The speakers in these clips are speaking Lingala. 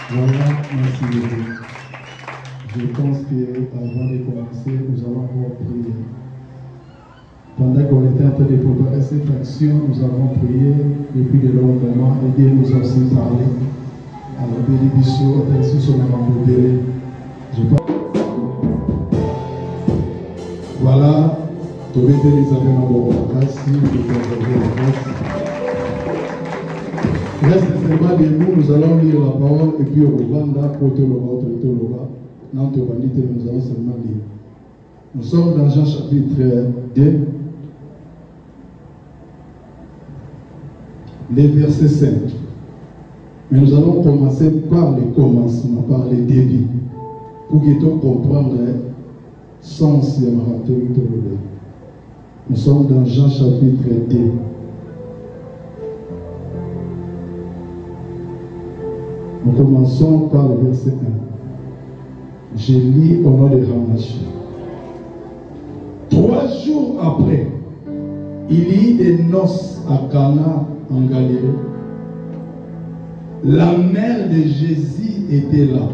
Voilà, merci beaucoup. Je pense qu'avant de commencer, nous allons encore prier. Pendant qu'on était en train de préparer cette action, nous avons prié depuis de longs moments et Dieu nous a aussi parlé. Alors, bénédiction, attention sur la mambobélé. Voilà, tu veux dire les amis en grâce, reste seulement debout, nous allons lire la parole et puis au Rwanda, pour Toloba, nous allons seulement lire. Nous sommes dans Jean chapitre 2, les versets 5. Mais nous allons commencer par le commencement, par le début, pour que tu comprennes le sens de ma théorie. Nous sommes dans Jean chapitre 2. Nous commençons par le verset 1. Je lis au nom de Ramachi. 3 jours après, il y eut des noces à Cana en Galilée. La mère de Jésus était là.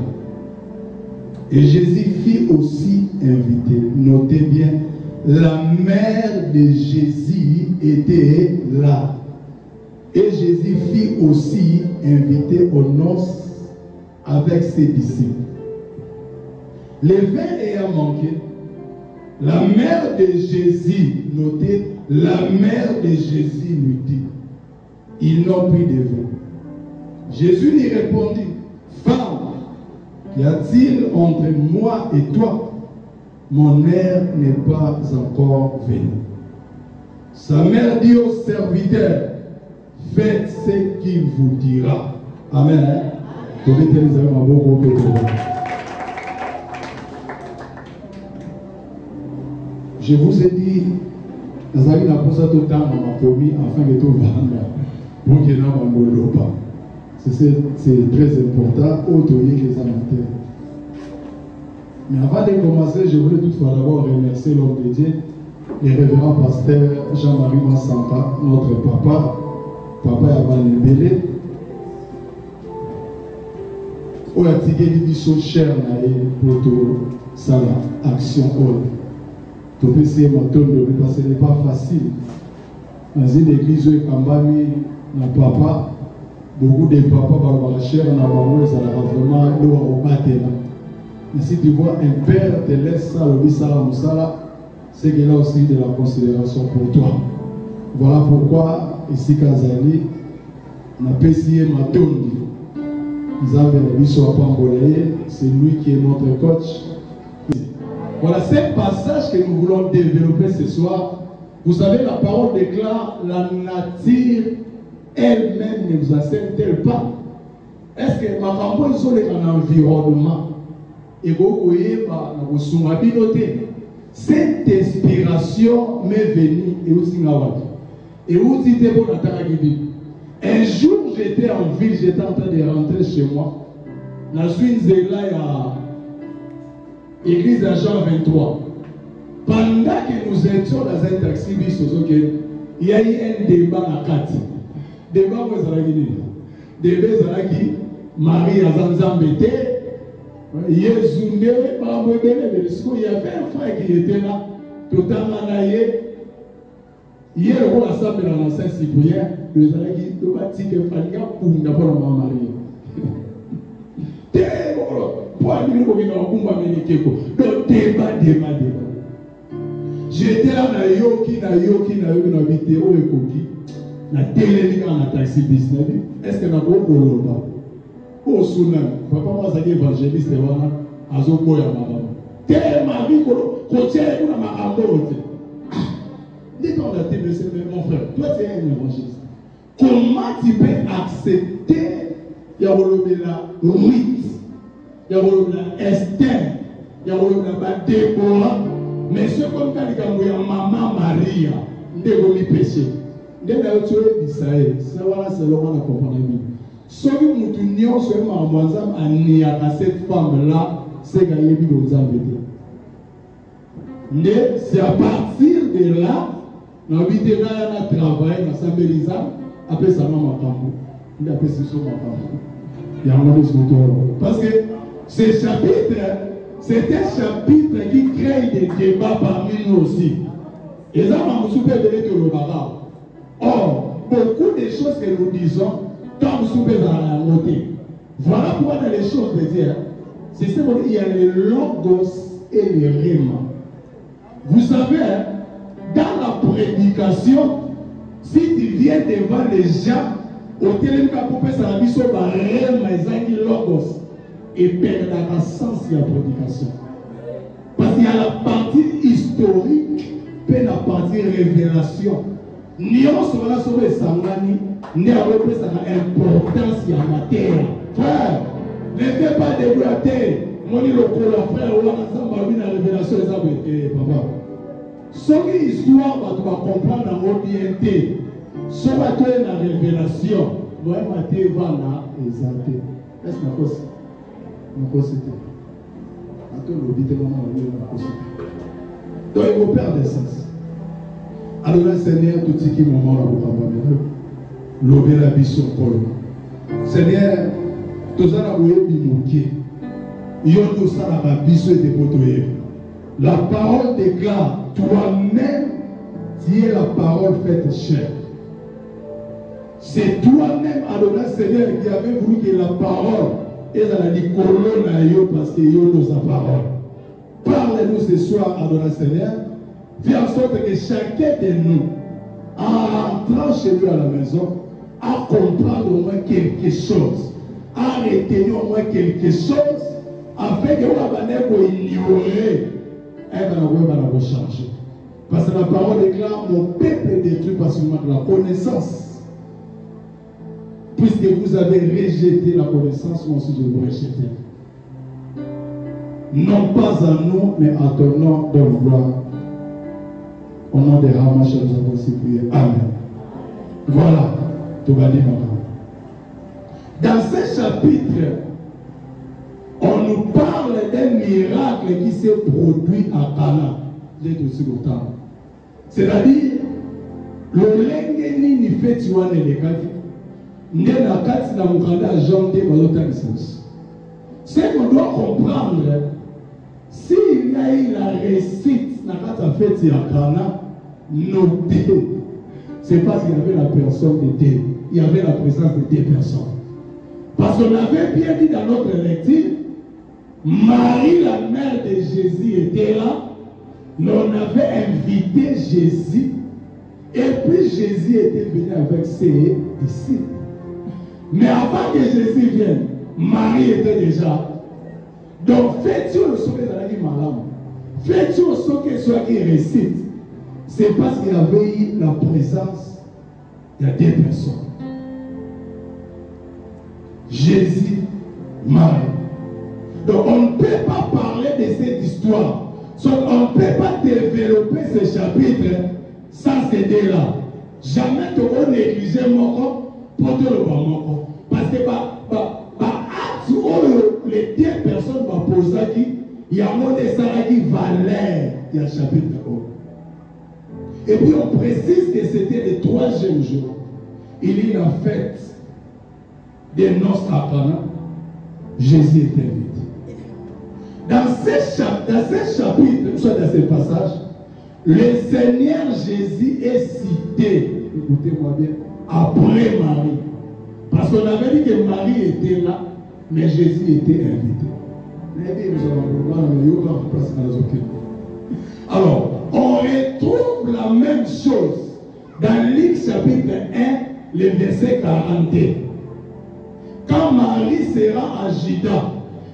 Et Jésus fut aussi invité. Notez bien, la mère de Jésus était là. Et Jésus fut aussi invité aux noces avec ses disciples. Les vins ayant manqué, la mère de Jésus, notez, la mère de Jésus lui dit, ils n'ont plus de vin. Jésus lui répondit, femme, qu'y a-t-il entre moi et toi? Mon heure n'est pas encore venue. Sa mère dit au serviteur, faites ce qu'il vous dira. Amen. Je vous ai dit, Nazari n'a pas ça tout le temps, on m'a promis, afin que tout vende, pour qu'il n'y ait pas de. C'est très important, autoyer les amateurs. Mais avant de commencer, je voulais toutefois d'abord remercier l'homme de Dieu, le révérend pasteur Jean-Marie Massamba, notre papa Yavan Belé. Où a tigé l'édition chère pour sa action. Tu peux essayer de parce que ce n'est pas facile. Dans une église où il y a papa, beaucoup de papas vont la chair, ça vraiment l'eau au bâtiment. Mais si tu vois un père te laisse ça, c'est qu'il a aussi de la considération pour toi. Voilà pourquoi, ici, Kazali, on a essayé Matondi. C'est lui qui est notre coach. Voilà, c'est le passage que nous voulons développer ce soir. Vous savez, la parole déclare la nature elle-même ne vous assène-t-elle pas? Est-ce que ma campagne est un environnement? Et vous voyez, cette inspiration m'est venue et aussi et vous dites pour la un jour, j'étais en ville, j'étais en train de rentrer chez moi. Je suis là à l'église de Jean 23. Pendant que nous étions dans un taxi, il y a eu un débat à 4. Débat où Zalaki, Marie Azanzambete, Yézounde, il y avait un frère qui était là, tout à l'heure. Hier, on a assemblé dans la Saint-Cyprien, le Zalaki, tout va dire que Fania pour d'abord ma mariée. J'étais là, na yoki, na vidéo et coquille. Na télé, na taxi business. Est-ce que na Koloba? Oh, Sunan, papa, moi, c'est évangéliste, voilà, Azoboya, maman. Telle ma vie, côté, on a ma amour. Dès qu'on a été mon frère, toi tu es un évangéliste. Comment tu peux accepter il y a la Ruth, il y a la Esther, il y a la Déborah, mais ce comme quand il y a maman Maria, il y a péché. Il y a tué Israël, c'est là qu'on a compris. Si nous tenions seulement à cette femme-là, c'est gagné aux embêtés. Mais c'est à partir de là, nous avons travaillé, nous avons travaillé, après ça, nous avons parce que ce chapitre, c'est un chapitre qui crée des débats parmi nous aussi. Et ça, nous avons or, beaucoup de choses que nous disons, quand nous sommes à noter. Voilà pourquoi dans les choses de dire, c'est ça qu'il y a les logos et les rimes. Vous savez, dans la prédication, si tu viens devant les gens, au téléphone, pour faire ça, ils sont les logos et perdent la sens de la prédication. Parce qu'il y a la partie historique et la partie révélation. Nous sommes les sangani, nous avons l'importance de la terre. Frère, ne fais pas de la terre. Mon frère, on a la révélation des papa. Ce qui histoire va comprendre en orienté. Ce qui est la révélation, moi, je vais exalter. Est-ce que je peux donc, il faut perdre l'essence. Alors, le Seigneur, tout ce qui est moment là, vous l'obéir la mission. Seigneur, tout ça, là, vous êtes bimoqué. Il y a tout ça, là, la mission est dépotoyée. La parole déclare, toi-même, tu es la parole faite chair. C'est toi-même, Adonai Seigneur, qui avait voulu que la parole est dans la colonne parce qu'il y a sa parole. Parle-nous ce soir, Adonai Seigneur. Fais en sorte que chacun de nous, en rentrant chez lui à la maison, a comprendre au moins quelque chose, a retenir au moins quelque chose, afin que vous ignorer, vous va changer. Parce que la parole déclare, mon peuple est détruit par seulement de la connaissance. Puisque vous avez rejeté la connaissance, moi aussi je vous rejeter. Non pas à nous, mais à ton nom de gloire. Au nom de Ramacha, nous avons aussi prié. Amen. Voilà. Tout va dire maintenant. Dans ce chapitre, on nous parle d'un miracle qui s'est produit à Cana. C'est-à-dire, le lengeni ni fait tuer les kati. N'est la carte dans mon candidat Jean de ce qu'on doit comprendre, s'il y a eu la réussite dans la fête à Cana, notez, c'est parce qu'il y avait la personne de deux. Il y avait la présence de deux personnes. Parce qu'on avait bien dit dans notre lecture, Marie, la mère de Jésus, était là. Mais on avait invité Jésus. Et puis Jésus était venu avec ses disciples. Mais avant que Jésus vienne, Marie était déjà. Donc, faites-tu le sommet de la vie malade. Faites-tu le sommet soit qui récite. C'est parce qu'il y avait eu la présence de deux personnes. Jésus, Marie. Donc, on ne peut pas parler de cette histoire. On ne peut pas développer ce chapitre sans ces deux-là. Jamais tu vas négliger mon corps pour te le voir. Parce que les deux personnes vont poser qui, il y a un mot de Sarah qui valait, il y a chapitre 1. Et puis on précise que c'était le troisième jour. Il y a la fête des noces à Cana. Jésus était invité. Dans ce chapitre, soit dans ce passage, le Seigneur Jésus est cité, écoutez-moi bien, après Marie. Parce qu'on avait dit que Marie était là, mais Jésus était invité. Alors, on retrouve la même chose dans Luc chapitre 1, le verset 42. Quand Marie sera à Juda,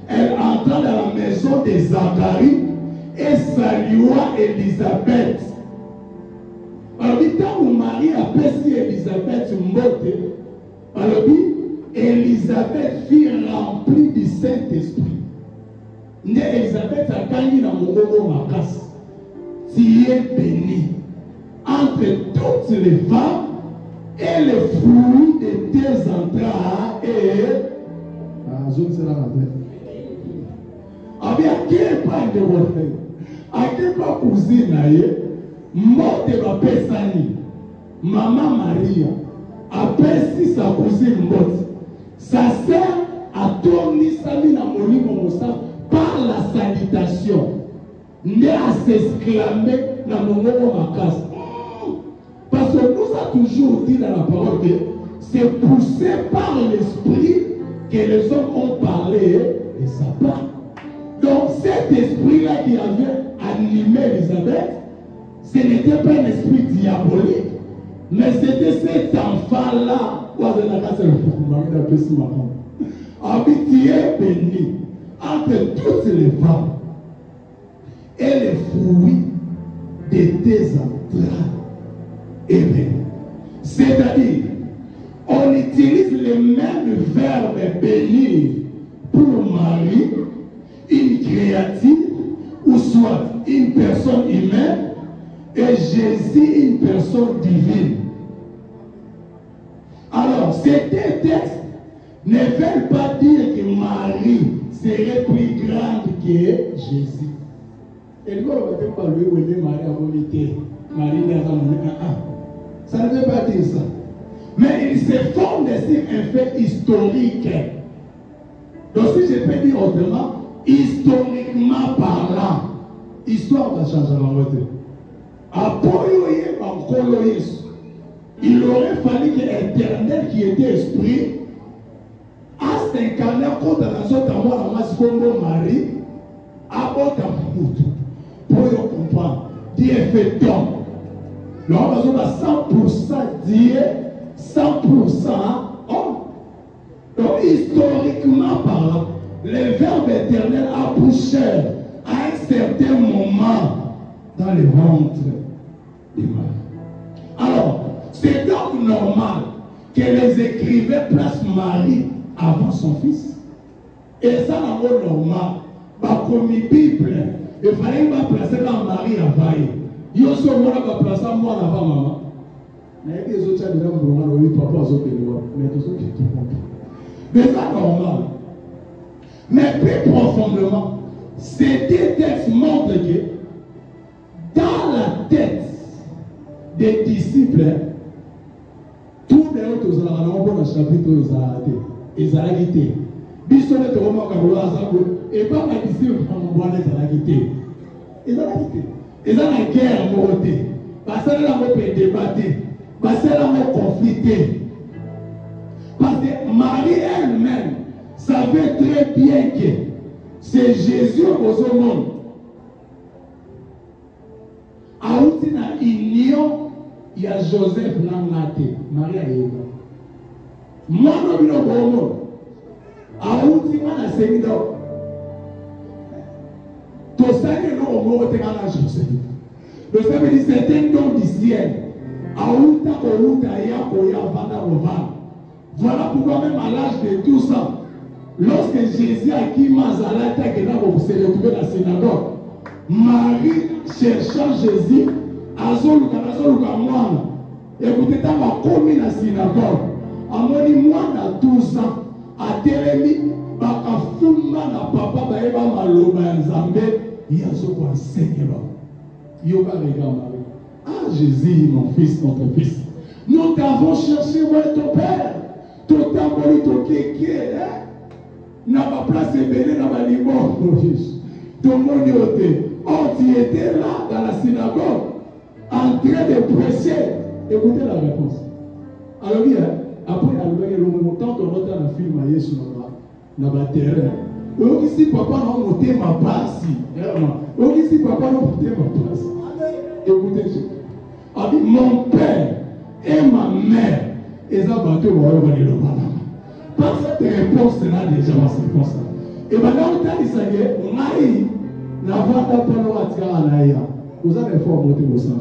elle entra dans la maison de Zacharie et salua Élisabeth. Alors, quand Marie a perçu Élisabeth, alors, Élisabeth fut remplie du Saint-Esprit. Élisabeth a gagné dans mon makas. Tu es bénie entre toutes les femmes et le fruit de tes entrailles est. Je ne sais pas. À quel point de votre à quel point cousine mort de ma personne, maman Maria, après si sa cousine morte, sa sœur a tourné sa vie dans mon livre par la salutation. Né à s'exclamer dans mon makas. Parce que nous avons toujours dit dans la parole que c'est poussé par l'esprit que les hommes ont parlé et ça part. Donc cet esprit-là qui avait animé Elisabeth, ce n'était pas un esprit diabolique, mais c'était cet enfant-là. Habitué béni entre toutes les femmes et les fruits de tes entrailles est béni. C'est-à-dire, on utilise le même verbe bénir pour Marie, une créature, ou soit une personne humaine, et Jésus, une personne divine. Alors, ces deux textes ne veulent pas dire que Marie serait plus grande que Jésus. Et nous, on ne va pas lui où Marie a volé. Marie n'a pas volé. Ça ne veut pas dire ça. Mais il se fonde sur un fait historique. Donc, si je peux dire autrement, historiquement parlant, histoire va changer la moitié. Il aurait fallu que l'Éternel qui était esprit a s'incarné contre la zone d'amour à Mascongo Marie à Botamoutou pour comprendre. Dieu fait donc. L'homme a 100% Dieu, 100% homme. Donc historiquement parlant, le verbe éternel a poussé à un certain moment dans le ventre de Marie. Alors, c'est donc normal que les écrivains placent Marie avant son fils. Et ça, c'est normal. Comme la Bible, il fallait pas placer dans Marie avant. Il y a aussi un placer moi avant maman. Mais les autres, ils disent que papa a mais tout ça qui est tout. Mais ça, normal. Mais plus profondément, ces deux textes montrent que dans la tête des disciples, tous les autres ont dans le chapitre ils ont quitté. Bisson est au moment où et pas les disciples ont quitté. Ils ont quitté. Ils ont la guerre mortée. Parce que là, on peut débattre. Parce que là, on peut confliter. Parce que Marie elle-même savait très bien que c'est Jésus au monde. À une union, il y a Joseph Langate, Marie a eu. Moi, je suis au monde. À une séminaire. Tout ça, nous au monde, Joseph. Le Seigneur dit c'est un don du ciel. À une voilà pourquoi même à l'âge de 12 ans, lorsque Jésus a quitté Mazalata qui s'est retrouvé dans la synagogue, Marie cherchant Jésus, écoutez, quand on a commis la synagogue, à mon moi à 12 ans, à Télémi, à Fuma, à Papa, à Maloba, à Zambé, il y a ce qu'on enseigne là. Il y a pas regarder Marie. Ah Jésus, mon fils, notre fils. Nous t'avons cherché, moi ton père. Ton tamboli, ton kéké, n'a pas place béni dans ma limon, mon fils. Ton monioté. Oh, tu étais là dans la synagogue, en train de prêcher. Écoutez la réponse. Alors, bien, après, le montant qu'on a dans le film à Yesu, dans le terrain. Si papa n'a pas monté ma place, si papa n'a pas monté ma place. Écoutez, mon père et ma mère, ils ont battu le roi. Par cette réponse-là, déjà, ma réponse. Et maintenant, on a dit ça, Marie n'a pas de vous avez fort monter au sang.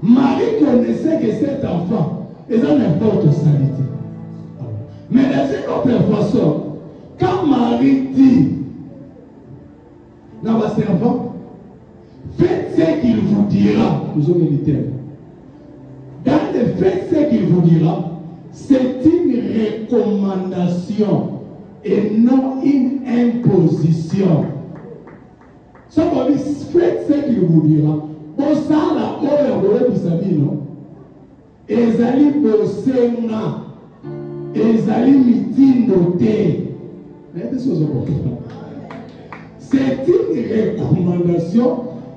Marie connaissait que cet enfant est une forte salité. Mais dans une autre façon, quand Marie dit dans votre servant, faites ce qu'il vous dira, nous sommes militaires. Dans le fait ce qu'il vous dira, c'est une recommandation et non une imposition. Ça va dire, faites ce qu'il vous dira. Bon, ça, là, on va dire, non? Ezali bosenga, ezali mitindo te. C'est une recommandation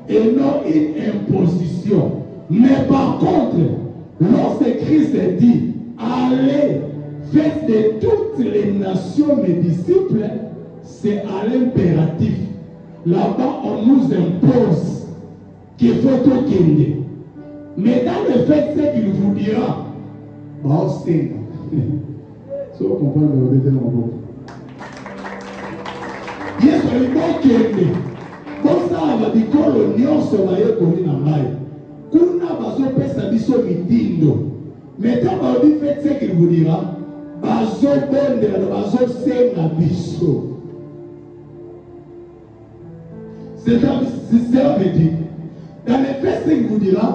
et non une imposition. Mais par contre, lorsque Christ dit, allez, faites de toutes les nations mes disciples, c'est à l'impératif. Là-bas, on nous impose qu'il faut tout gagner. Mais dans le fait, c'est qu'il vous dira, bah, c'est. Si vous comprenez, vous mettez dans mon Yes, on est bon gagner. Comme ça, on va dire que l'union se va y connaître dans l'ail. Kuna bazo pesa biso mitindo. Mais quand on dit faites ce qu'il vous dira, bazo bonde, bazo senga biso. C'est ça veut dire. Dans les faits, ce qu'il vous dira,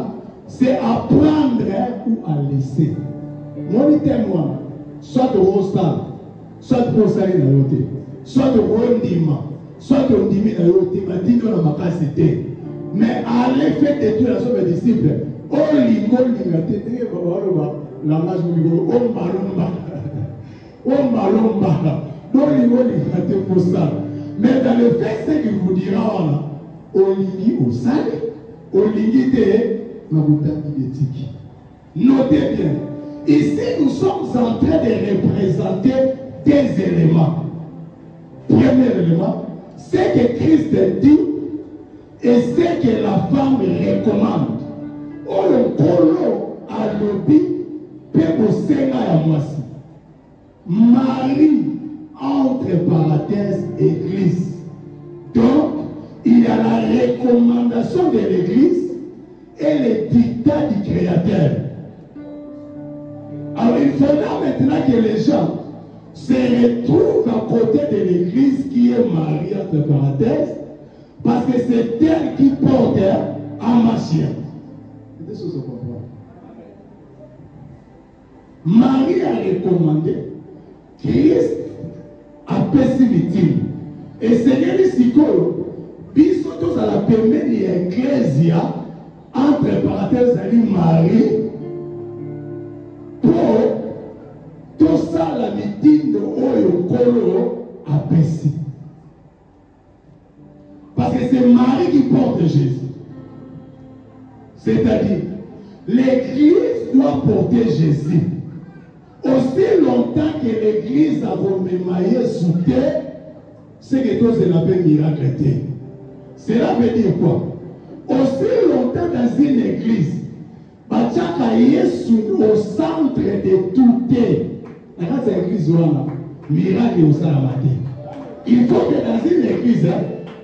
c'est à prendre ou à laisser. Mon témoin, soit au stade, soit pour salir dans l'autre, soit au rendiment, soit au dimi dans l'autre, dit que la capacité. Mais à l'effet de tout la somme disciple, oh lingo lingate, la masse oh malomba, donc lingo lingate pour ça. Mais dans le fait, c'est qu'il vous dira, au lingi au sale, au lingi de d'éthique. Notez bien, ici nous sommes en train de représenter des éléments. Premier élément, c'est que Christ dit et c'est que la femme recommande. Oh le colo à l'obi peut vous à moi. Marie, entre parenthèses, église. Donc, il y a la recommandation de l'église et le dictat du Créateur. Alors, il faudra maintenant que les gens se retrouvent à côté de l'église qui est Marie, entre parenthèses, parce que c'est elle qui porte en machine. C'est ce que je comprends. Marie a recommandé, Christ a pessimité. Et Seigneur Sikolo, biso tous à la première ecclésia, entre parenthèses, Marie, pour tout ça, la mitine de Oyo Kolo a pessimité. Parce que c'est Marie qui porte Jésus. C'est-à-dire, l'église doit porter Jésus. Aussi longtemps que l'église a remémaillé sous terre, c'est que tout cela peut miracle. Cela veut dire quoi? Aussi longtemps dans une église, Bachaka Yesu au centre de tout est. Dans cette église, miracle au salamate. Il faut que dans une église,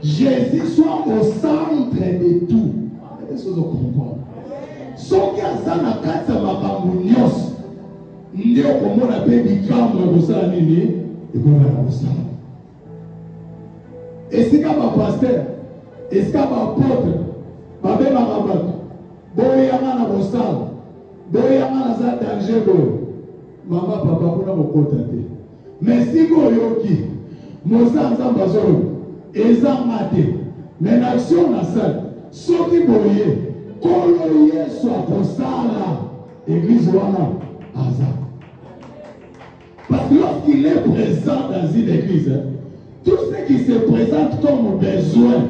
Jésus soit au centre de tout. Est-ce que vous comprenez? Ce qui a ça dans la carte, c'est ma bambouignos. Nous avons appelé des camps de ça, et qu'on a ça. Est-ce qu'il y a un pasteur? Est-ce qu'il y a un apôtre? Babé Marabat. Boyama na bosal. Boyama na za danger bo. Maman papa kuna mokota te. Mais si go yoki, moza nzamba zolo. Eza mate. Mais l'action na salle. Soki boye. Kolo Yesu akosala. Église wana aza. Parce que lorsqu'il est présent dans une église, tout ce qui se présente comme besoin,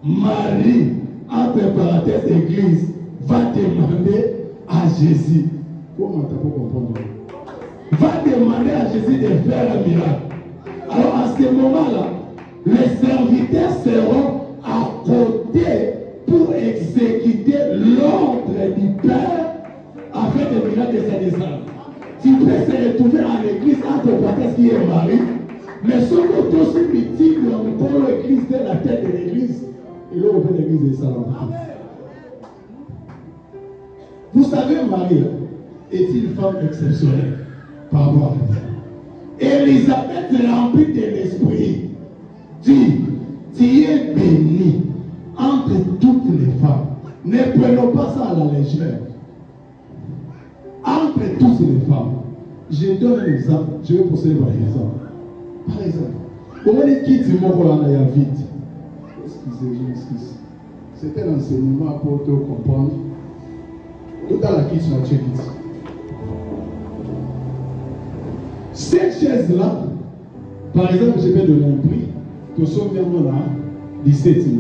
Marie, entre parenthèses, église, va demander à Jésus. Comment tu peux comprendre? Va demander à Jésus de faire un miracle. Alors à ce moment-là, les serviteurs seront à côté pour exécuter l'ordre du Père afin de miracles de sa descente. Tu peux se retrouver à l'église entre parenthèses qui est Marie, mais ce que aussi petit, pour l'église de la tête de l'église, il a ouvert l'église de Salomon. Vous savez, Marie est une femme exceptionnelle par rapport à Dieu. Élisabeth remplie de l'esprit dit, tu es bénie entre toutes les femmes. Ne prenons pas ça à la légère. Entre toutes les femmes. Je donne un exemple. Je vais procéder par exemple. Par exemple, comment les kids m'ont là vite? Excusez, je m'excuse. C'était l'enseignement pour te comprendre. Tout à la kids m'a tué vite. Cette chaise-là, par exemple, je vais donner un prix. Tout ça vient là, 17 000.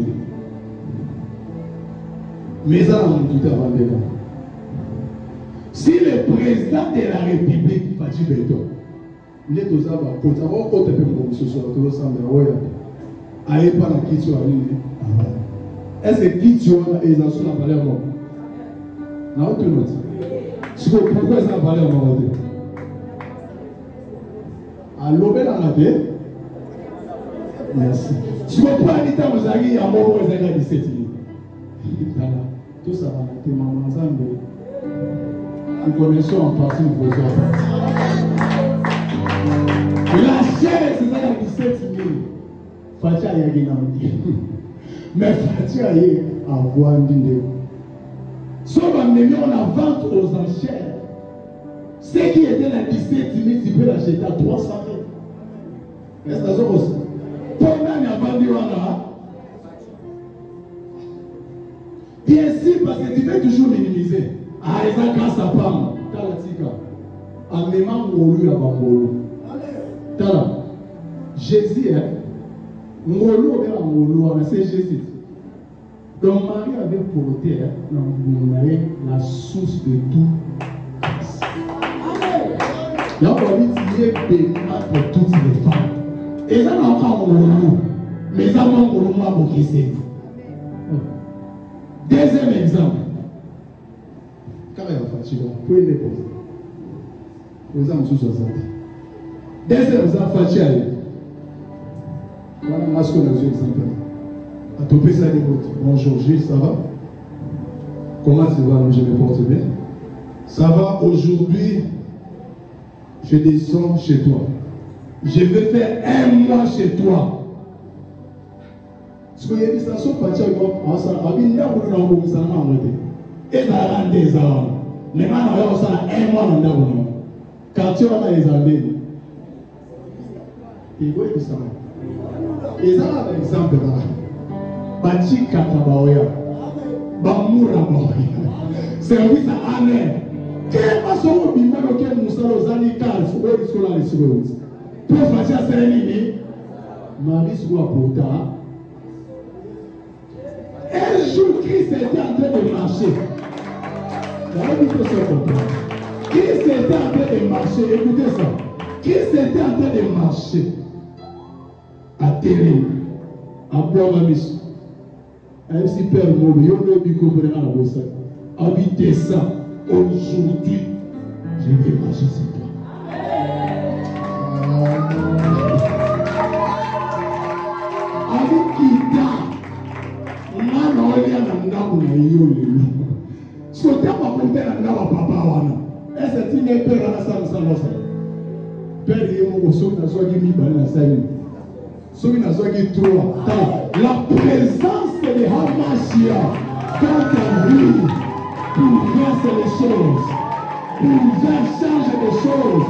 Mais ça, on tout avant de là. Si le président de la République, Fatih Beto, il est aux arbres, quand on va côté comme ce soir, tout ça, mais aïe pas la question à lui. Est-ce que question et les gens ont parlé à moi? Non, tout le monde. Pourquoi ils ont parlé à moi? À l'obé dans la paix. Merci. Si vous prenez l'État, vous avez un moment où vous avez 17 000. Tout ça va être maman ensemble. Nous connaissons en partie vos enfants. La chaise, c'est à 17 000. Fatia a gagné. Mais Fatia a avoir un dîner. Sauf en ayant la vente aux enchères. Ce qui était à 17 000, tu peux l'acheter à 300 000. Est-ce que ça aussi? Combien il y a vendu là? Bien sûr, parce que tu peux toujours minimiser. Ah, ils ont grâce à femme. Tala tika. Amément moulu à Bamolo. Tala. Jésus, hein? Molo est à Molo, c'est Jésus. Donc Marie avait porté la source de tout. Il y a pas dit qu'il est béni entre toutes les femmes. Et ça n'a pas Molo. Mais ça m'a Molo à Bokissé. Deuxième exemple. Car il y a fatigué. Vous pouvez les poser. Vous avez sous 60. Deuxième exemple, fatigué. Voilà ce qu'on a vu exemple. À topé ça des autres. Bonjour Gilles, ça va? Comment tu vas? Je me porte bien. Ça va aujourd'hui? Je descends chez toi. Je vais faire un mois chez toi. Ce que j'ai dit, ça se passe à et ça rend des hommes. Mais maintenant, on a un mois dans le monde. Quand tu as les amis, et oui, ça va. Et ça, par exemple, Bati Katabaoya, Bamura Baoya, service à Anne. Quel maçon au bimbo auquel nous sommes aux anicales, il faut que nous soyons les secondes. Pour faire ça, c'est un ennemi. Marie soit pour ta. Un jour, Christ était en train de marcher. Christ était en train de marcher. Écoutez ça. Christ était en train de marcher. À Télé. À Bois-Mamis. À MC Père Mobi. On ne peut pas comprendre la bosse. Habitez ça. Aujourd'hui, je vais marcher sur toi. Avec qui t'a? Si on t'a pas compté la papa, est-ce que tu n'es pas dans la salle sans l'osso? Père, il y a un osso qui n'a pas mis dans la salle. Celui qui n'a pas mis trois. La présence de Hamashia dans ta vie pour verser les choses, pour faire changer les choses.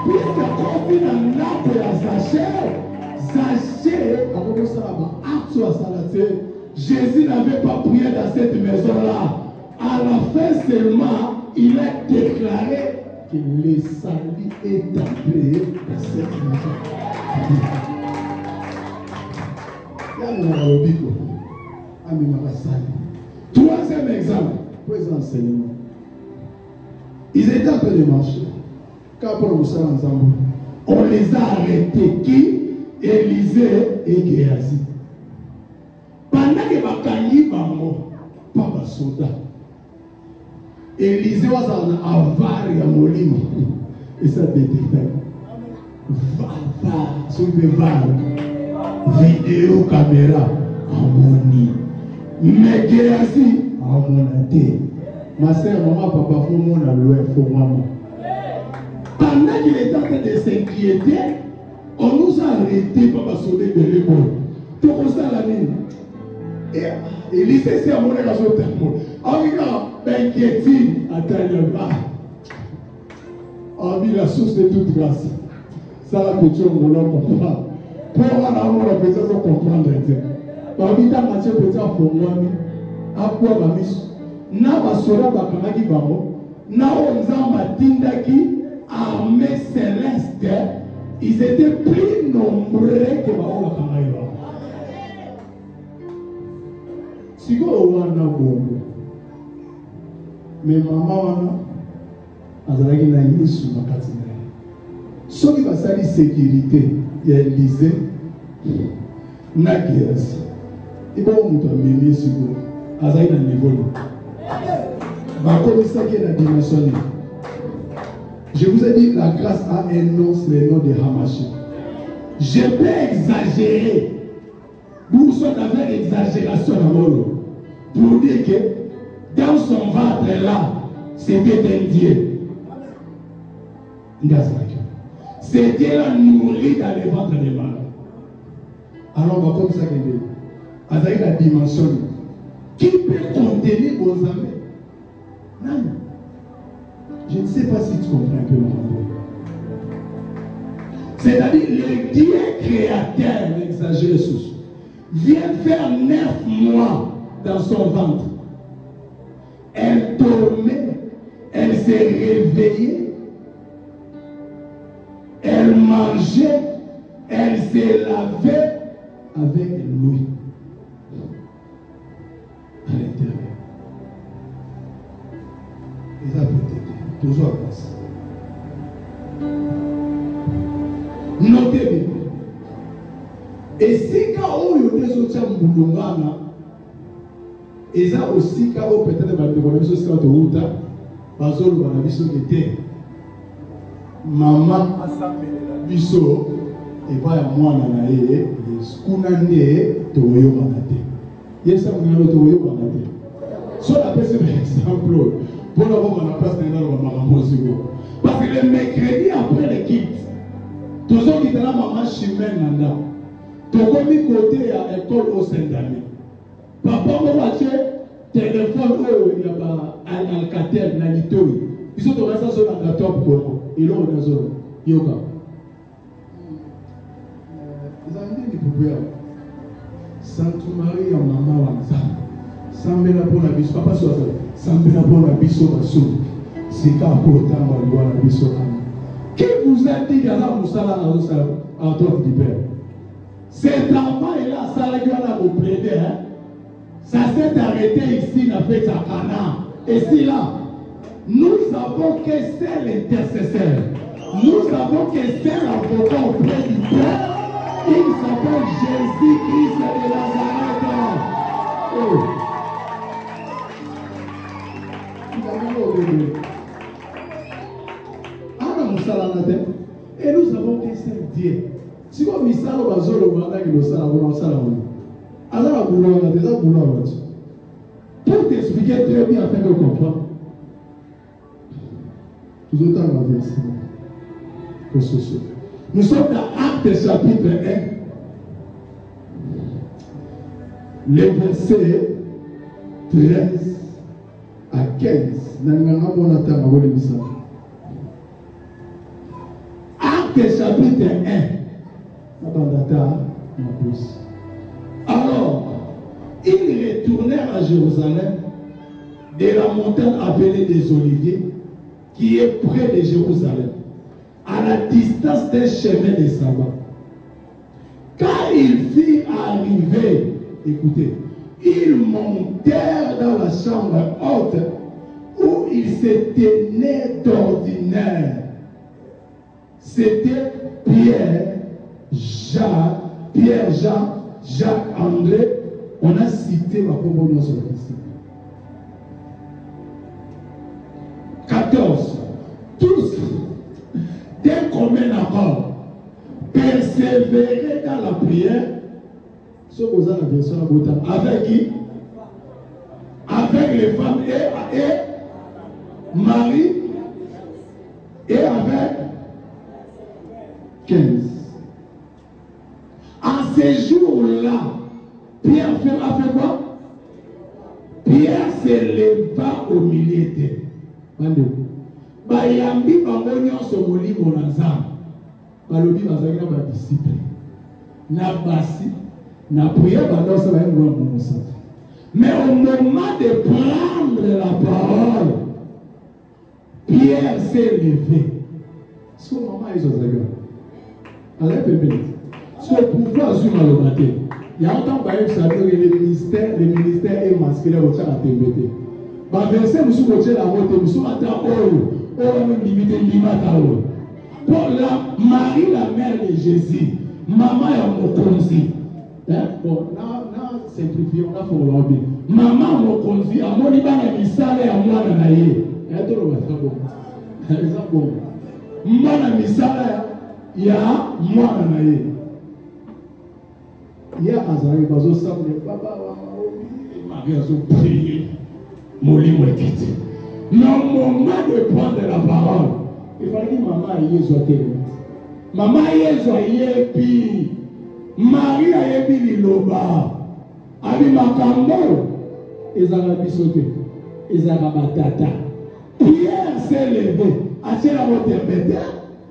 Puisque quand on a nappe à Zaché, Jésus n'avait pas prié dans cette maison-là. À la fin seulement, il a déclaré que le salut est entré dans cette maison. Troisième exemple, pour les enseignements. Ils étaient en train de marcher. Quand on les a arrêtés. Qui? Élisée et Géasi. Pendant que Bakanyi Bango, pas de soldats. Élisée was en avar ya molimo. Et ça détectait. Va, va, vidéo caméra, harmonie. Mais Géasi, harmonie. Ma soeur, maman, papa, faut mon alloué, faut maman. Pendant qu'il était en train de s'inquiéter, on nous a arrêtés par la sonner de l'épaule. Tout comme ça la mine. Et lycée, c'est à mon égal sur le temple. En regardant, inquiétude, attends, en vie, la source de toute grâce. Ça, la question, on va comprendre. Pour avoir la personne, on comprendre. Parmi ta matière, peut-être pour moi, à quoi ma mission? Na basora bakamaki bango, na onzamba tindaki armée céleste, ils étaient plus nombreux que bango bakamaki bango. Siko wana bongo, mais maman wana azalaki na Yesu makati na ye. Soki basali sécurité ya Élysée na Géasi, ibo mutu amemi siko azalaki na niveau. Je vous ai dit, la grâce a un nom, c'est le nom de Hamashi. Je peux exagérer. Nous sommes avec exagération à Molo. Pour dire que dans son ventre là, c'était un Dieu. C'est Dieu l'a nourri dans le ventre de Marie. Alors, on va comme ça qu'il est. Avec la dimension. Qui peut contenir vos amis? Non. Je ne sais pas si tu comprends un peu mon rapport. C'est-à-dire, le Dieu créateur, n'exagère sous, vient faire 9 mois dans son ventre. Elle dormait, elle s'est réveillée, elle mangeait, elle s'est lavée avec lui. À l'intérieur. Et ça peut t'aider. Toujours à place. Notez bien. Et si quand on y a des autres moulongana, et ça aussi quand on peut-être va demander des choses quand on a parce que on a vu ce qui était maman assemblée la biso et va à moi na ye skunande toyo manate. Yes, I'm going to go to so la personne exemple pour avoir ma place dans le maman. Parce que le mercredi après le kit, tous ceux qui étaient là, maman chimène nanda. Tout comme côté à l'école au Saint-Denis. Papa m'a watché téléphone il y a pas Alcatel na Litori. Ils sont restés sur la top pour et là on a zone yoga. Ils ont dit pour pouvoir Santo Maria maman wanza. Sambela pour la biso papa soit ça. Sambela pour la biso baso. C'est pas pour tant moi la biso. Qui vous a dit à la musala à toi du père? Cet enfant est là, ça la vous plaider. Ça s'est arrêté ici, la fête à Cana. Et si là, nous savons que c'est l'intercesseur. Nous savons que c'est l'avocat auprès du Père. Il s'appelle Jésus-Christ de Nazareth. Oh. Et nous savons que c'est Dieu. Si vous avez ça, vous pour t'expliquer très bien afin de comprendre. Tout autant la verset. Nous sommes dans Actes chapitre 1. Les versets 13 à 15. Actes chapitre 1. Alors, ils retournèrent à Jérusalem de la montagne appelée des Oliviers, qui est près de Jérusalem, à la distance d'un chemin de sabbat. Quand ils firent arriver, écoutez, ils montèrent dans la chambre haute où ils se tenaient d'ordinaire. C'était Pierre, Jean, Jacques, André. On a cité ma promotion sur la question. 14. Tous, d'un commun accord, persévérer dans la prière. Ce que vous avez la version avec qui? Avec les femmes et Marie et avec 15. En ces jours-là, Pierre a fait quoi? Pierre s'éleva au milieu d'eux. Bayambi bangonyo somoli monazam. Balobi bazaki na ba disciple. Na basi, na prière bandon ça va être loin mon sang. Mais au moment de prendre la parole, Pierre s'est levé. Est-ce que maman est aux agueurs? Allez, bébé. Est-ce que pouvoir sur ma lobate? Il y a autant que le ministère est masculin au tchad à TMBT. Bah, verset, nous sommes au tchad à voter, nous sommes à Taoyo, on même limité Limataoyo. Pour la Marie, la mère de Jésus, maman est mokonzi. Bon, là, simplifions, là, pour l'objet. Maman mokonzi, à mon iban à misale à moi dans la yé. Et tout le monde, c'est bon. Moi dans misale, il y a moi dans la yé. Il y a Azari, Bazo Sam, Papa, Marie a prié, Moli Mouekiti. Non, moment de prendre la parole, il fallait que maman aille soit télé. Maman aille soit yépi. Marie a yépi liloba. Abi makambo. Ezara bisote. Ezara batata. Pierre s'est levé. Acheter la montée bête.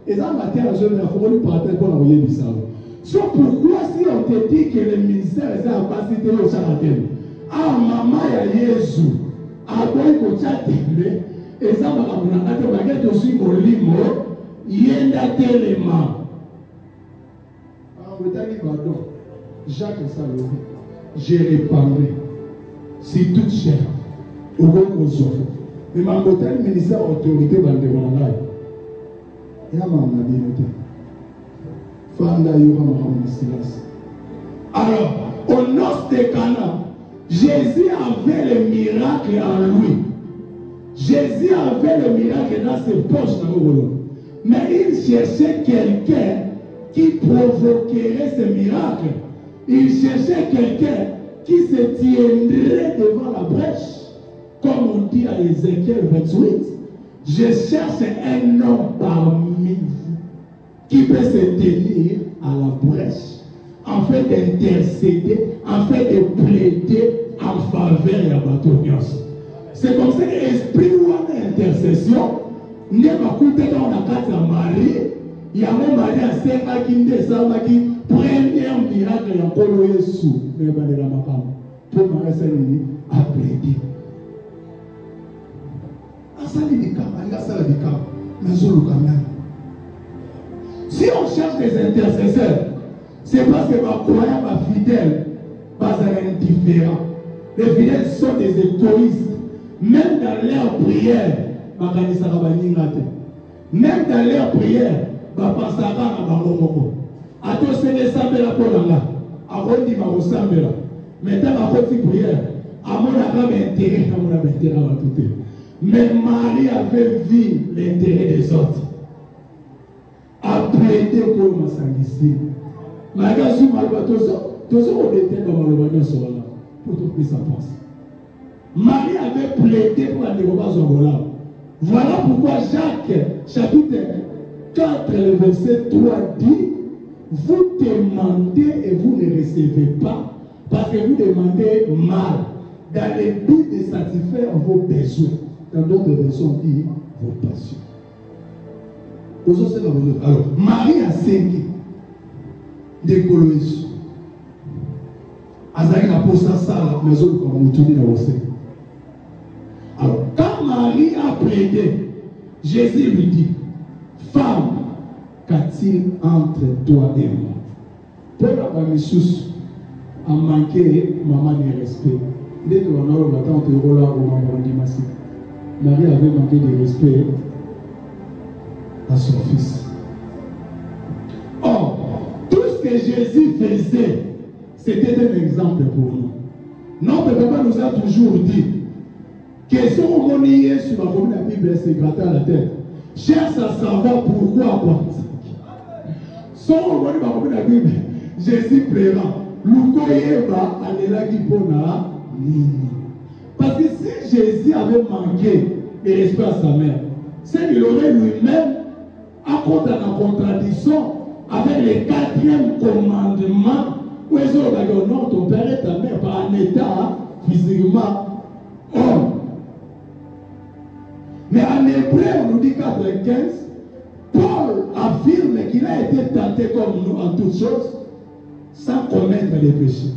Ezara matin la jeune femme lui partait pour la yébisa. C'est pourquoi si on te dit que le ministère est en capacité au charlatan, ah maman ya Jésus, à quoi il faut chatter, et ça va vous en attendre que je suis molimo, yenda tellement. Ah, vous avez dit pardon, Jacques Salomé, je répandrai si toute chair, au gros aux offres. Mais ma le ministère autorité va le demander. Et à maman a bien noté. Alors, au noces de Cana, Jésus avait le miracle en lui. Jésus avait le miracle dans ses poches. Mais il cherchait quelqu'un qui provoquerait ce miracle. Il cherchait quelqu'un qui se tiendrait devant la brèche. Comme on dit à Ézéchiel 28. Je cherche un homme parmi vous qui peut se tenir à la brèche, en fait d'intercéder, en fait de plaider en faveur de Batonios. C'est comme ça que l'esprit ou l'intercession n'est pas coûté dans la carte à Marie. Il y a un mari à 5 qui descend, qui premier miracle en Coloé sous les balais de la Macam. Pour Marie Saint-Denis à plaider. À ça, il y a ça, mais je le connais. Si on cherche des intercesseurs, c'est parce que ma croyants, ma fidèle, pas indifférent. Les fidèles sont des égoïstes. Même dans leur prière, même dans leur prière, mais Marie avait vu l'intérêt des autres. A plaidé pour ma sanguine. Malgré ce malbatoso, tous on était dans le bonheur sur là. Pour tout ce que ça pense. Marie avait plaidé pour la négociation sur là. Voilà pourquoi Jacques, chapitre 4, le verset 3 dit: vous demandez et vous ne recevez pas, parce que vous demandez mal, dans le but de satisfaire vos besoins. Dans d'autres versions, on dit vos passions. Alors, Marie a 5 de Coloïs. Azari a posé ça à la maison comme on tourne dans le sein. Alors, quand Marie a plaidé, Jésus lui dit: femme, qu'a-t-il entre toi et moi? Pour la Missus a manqué maman de respect. Dès qu'on a eu l'attente de Rola au Mambrandi-Massi, Marie avait manqué de respect à son fils. Or, tout ce que Jésus faisait, c'était un exemple pour nous. Notre papa nous a toujours dit que si on monnaie sur la Bible, c'est gratter à la tête. Cherche à savoir pourquoi quoi. Si on monnaie la Bible, Jésus plaira. L'oukoyeba alera qui pona nini. Parce que si Jésus avait manqué de respect à sa mère, c'est qu'il aurait lui-même à contre la contradiction avec le 4e commandement, où ils ont dit non, ton père et ta mère, par un état physiquement homme. Mais en hébreu, on nous dit 95, Paul affirme qu'il a été tenté comme nous en toutes choses, sans commettre les péchés.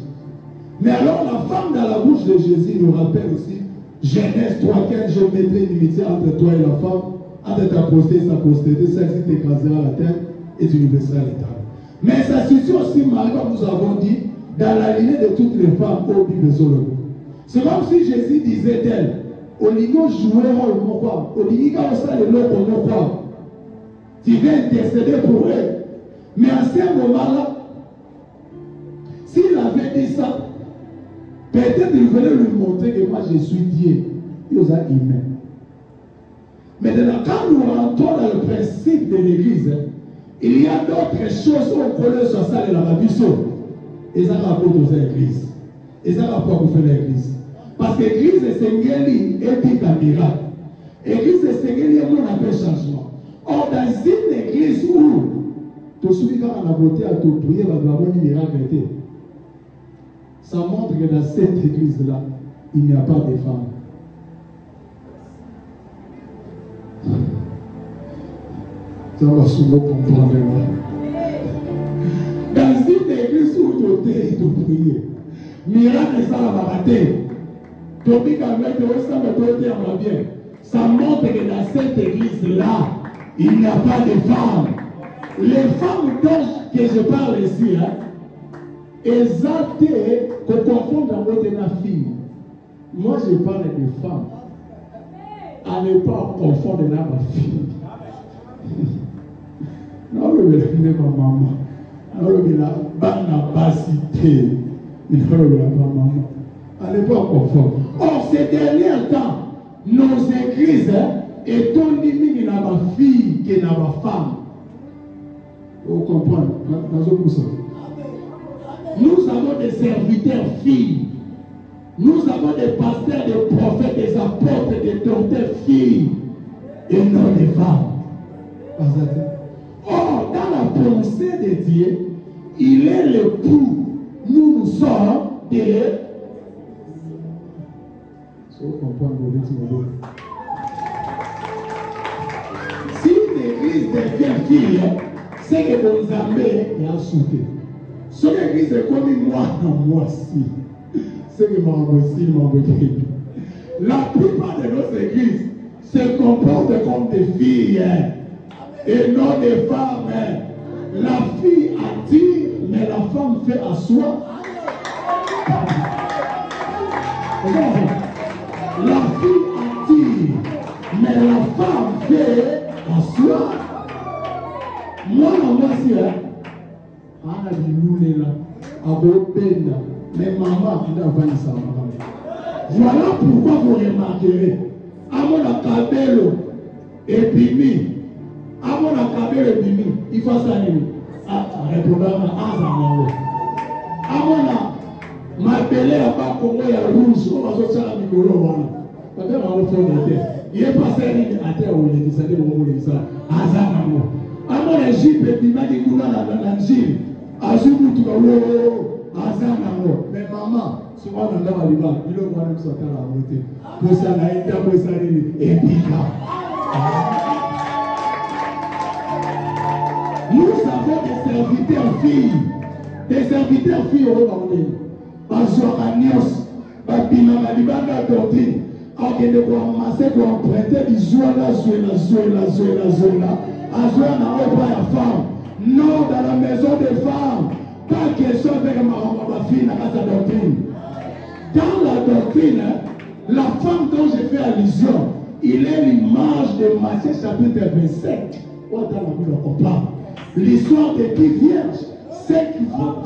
Mais alors la femme dans la bouche de Jésus nous rappelle aussi, Genèse 3,15, je mettrai une amitié entre toi et la femme, entre ta postérité et sa postérité, celle-ci t'écrasera la terre et tu lui baisseras les talons. Mais ça suffit aussi, Marie, comme nous avons dit, dans la lignée de toutes les femmes au Bible Solomon. C'est comme si Jésus disait d'elle, Oligo jouera le mot quoi, Oligo aussi le mot qu'on nous croit. Tu viens intercéder pour elle. Mais à ce moment-là, s'il avait dit ça, peut-être il voulait lui montrer que moi je suis Dieu. Il nous a humain. Maintenant, quand nous rentrons dans le principe de l'Église, il y a d'autres choses où on connaît sur ça de la Bible. Et ça rapporte aux églises. Et ça rapporte pour faire l'église. Parce que l'église est Seigneur et dit un miracle. L'église est Seigneur et on appelle changement. Or, dans une église où tu suis quand on a voté à tout prier, va avoir un miracle. Ça montre que dans cette église-là, il n'y a pas de femmes. Ça va souvent comprendre. Dans une église où tu es et tu pries, miracle ça va rater. Ça montre que dans cette église-là, il n'y a pas de femmes. Les femmes dont je parle ici, elles ont été qu'on confond dans votre fille. Moi, je parle de femmes. À ne pas confondre dans ma fille. Non, le ma maman. Non, le banabasité. Non, le maman. À ne pas confondre. Or, ces derniers temps, nos églises étant limite dans ma fille que dans ma femme. Vous comprenez? Nous avons des serviteurs filles. Nous avons des pasteurs, des prophètes, des apôtres, des docteurs filles. Et non des femmes. Or, dans la pensée de Dieu, il est l'époux. Nous sommes des... Si l'église devient fille, c'est que nos amis ont sauté. Si l'église est comme moi aussi, c'est que moi aussi, la plupart de nos églises se comportent comme des filles et non des femmes. La fille attire, mais la femme fait asseoir. La fille attire, mais la femme fait asseoir. Moi, c'est Anna dit là, mais maman, voilà pourquoi vous remarquerez, à mon cabello et bimi, à mon cabello et bimi, il faut ça répondre à mon ma belle à pas Congo ya rouge, on va sortir la micro. Il est passé à terre où il est descendu au moment où il est Azamamo. À mon Égypte, et puis il m'a dit qu'on a la Gilles. Azumu tu vas Azamamo. Mais maman, souvent dans la Liban, il est moi même sortir à la montée. Pour ça, la été pour ça, et puis nous avons des serviteurs filles. Des serviteurs filles au Rwanda. Bazoaranios, Babina Libanga Tortine. Alors que nous avons commencé à emprunter du Zola, Azola n'a pas la femme. Non, dans la maison des femmes. Pas question avec ma fille dans la doctrine. Dans la doctrine, la femme dont j'ai fait allusion, il est l'image de Matthieu chapitre 27. On a envie de comprendre. L'histoire des 10 vierges. 5 femmes.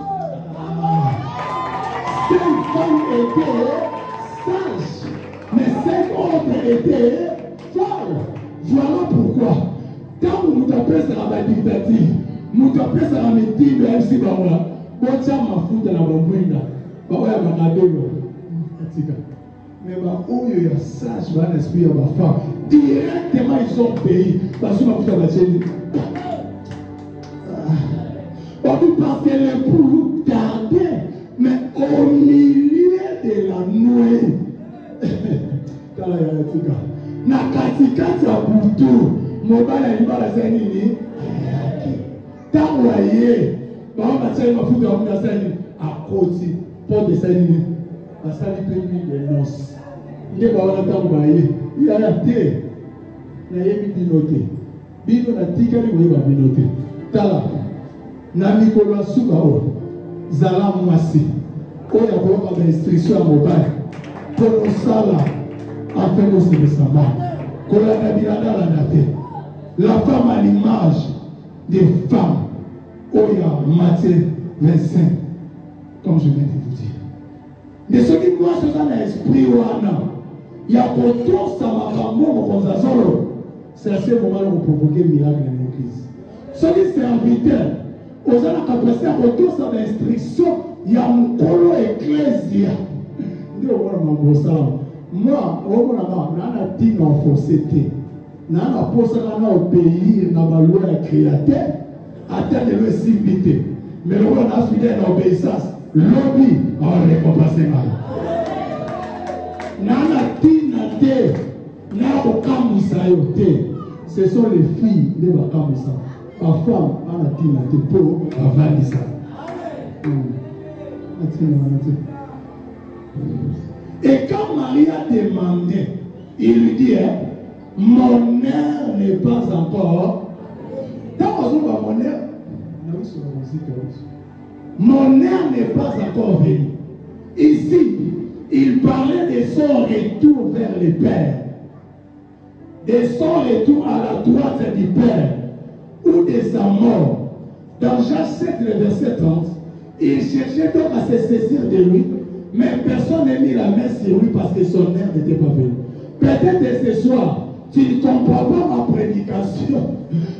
5 femmes étaient sages. Mais 5 autres étaient folles. Voilà pourquoi. Quand nous appelons ça la dictature, nous appelons ça la métier de MC Bawa, on tient ma foute à la bambouina. Bawa ya banadego. Mais où il y a sage, il y a l'esprit de ma femme. Directement, ils ont payé. Parce que ma foute à la chaîne. Parce que l'époux tardait, mais au milieu de la nuit, na katikati ya butu, mobala libala zenini, tango aye, baba tchai mafuta wa mna sani, akoti, porte sani, asali pemi de nos. Nde baba tango aye, iya ya te, na yebi binote, bino na tika ni weba binote, tala. Na mikolo suka o zala mwasi oya ko ba instruction mobile pour sala afin de se savoir ko la bilanda la naté la femme à l'image des femmes oya Matthieu 25 comme je viens de vous dire mais ce qui moi c'est dans l'esprit wana ya ko to sama makambo ko zazolo c'est à ce moment là on provoquer miracle dans l'église ce qui serviteur aux gens qui ont passé à retour sur l'instruction, il y a un colo ecclésia. Moi, on a dit dans la fausseté. On a posé à obéir dans la loi créateur, atteindre le civilité. Mais on a fidèle à l'obéissance. Lobby, on va récompenser mal. On a dit ce sont les filles de Bakamoussa. La femme, elle a dit la dépôt, elle va dire ça. Et quand Marie a demandé, il lui dit, mon heure n'est pas encore. Mon heure n'est pas encore venue. Ici, il parlait de son retour vers le Père. De son retour à la droite du Père. Ou de sa mort. Dans Jacques 7, le verset 30, il cherchait donc à se saisir de lui, mais personne n'a mis la main sur lui parce que son heure n'était pas venue. Peut-être ce soir, tu ne comprends pas ma prédication,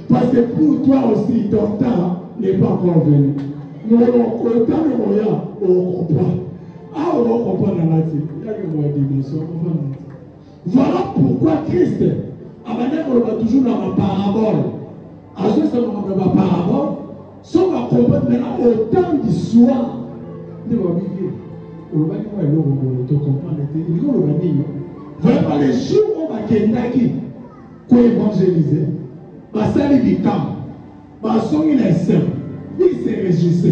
parce que pour toi aussi, ton temps n'est pas encore venu. Nous, au temps de Roya, on comprend. Ah, on comprend dans la vie. Il y a une dimension. Voilà pourquoi Christ, on va toujours dans la parabole. À ce moment dans ma parabole, si on va comprendre maintenant au temps du soir, vraiment les jours où on va Kendaki, qu'on évangéliser, Basali du camp, Basson il est simple, il s'est réjouissé.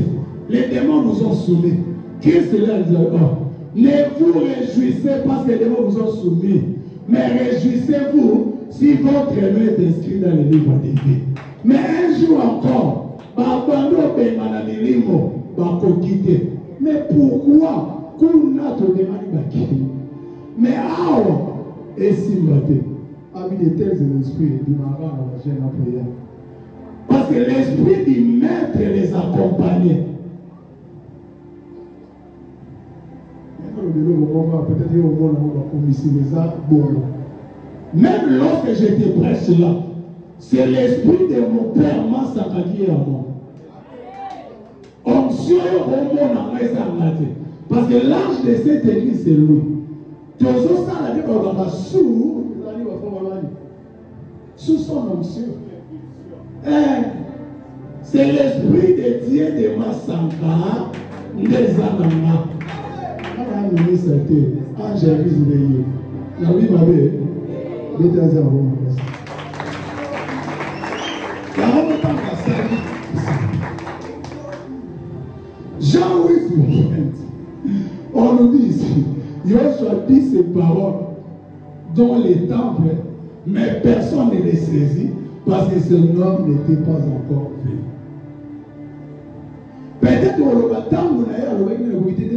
Les démons nous ont soumis. Christ leur dit, ne vous réjouissez parce que les démons vous ont soumis, mais réjouissez-vous si votre nom est inscrit dans le livre des vies. Mais un jour encore, mais pourquoi qu'on a te demandé? Mais et si parmi les tels esprits du marin à la chaîne à prière. Parce que l'esprit du maître les accompagnait. Peut-être au monde même lorsque j'étais prêche là, c'est l'esprit de mon père m'a saccagé à moi. Onction au monde en réservé. Parce que l'âge de cette église c'est lui. Toujours ça la dit qu'on va sous son onction. C'est l'esprit de Dieu de ma sankara des anama. On a mis cette ange visiblement. La vie m'a dit. Jean 8, on nous dit ici, Yoshua dit ces paroles dans les temples, mais personne ne les saisit parce que ce homme n'était pas encore venu. Peut-être qu'on va attendre,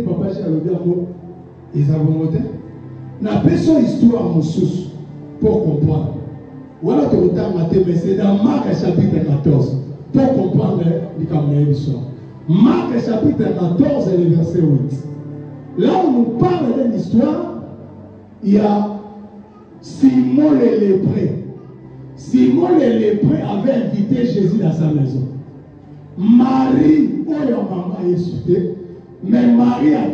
papa, ils ont monté. N'a pas son histoire en sous pour comprendre. Voilà que le temps matin, mais c'est dans Marc chapitre 14 pour comprendre les caméras du soir. Marc chapitre 14 et le verset 8. Là où on nous parle d'une histoire, il y a Simon le lépreux. Simon le lépreux avait invité Jésus dans sa maison. Marie, oh maman est mais Marie a